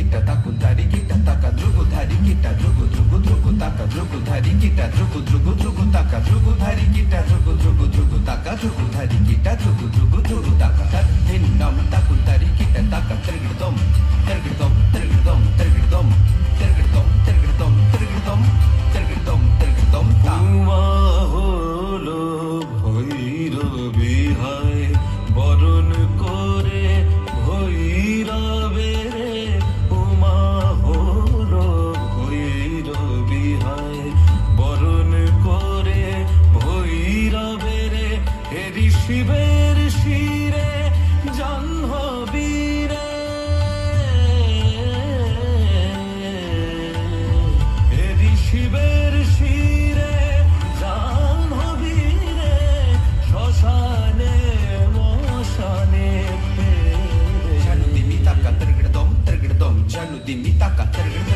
kita takun tari kita taka drugu dhari kita drugu drugu drugu taka drugu dhari kita drugu drugu drugu taka drugu dhari kita drugu drugu drugu taka drugu dhari kita drugu drugu drugu taka hin nam takun tari kita taka tergidom tergidom tergidom tergidom tergidom tergidom tergidom tergidom tergidom Uma হলো ভৈরবী হায় বরণ করে ভৈরবে রে উমা হলো ভৈরবী হায় বরণ করে ভৈরবে রে হেরি শিবের শিরে জাহ্নবী রে হেরি শিবের শিরে জাহ্নবী রে শ্মশানে মশানে janu dimi taka tergidom tergidom janu dimi taka tergidom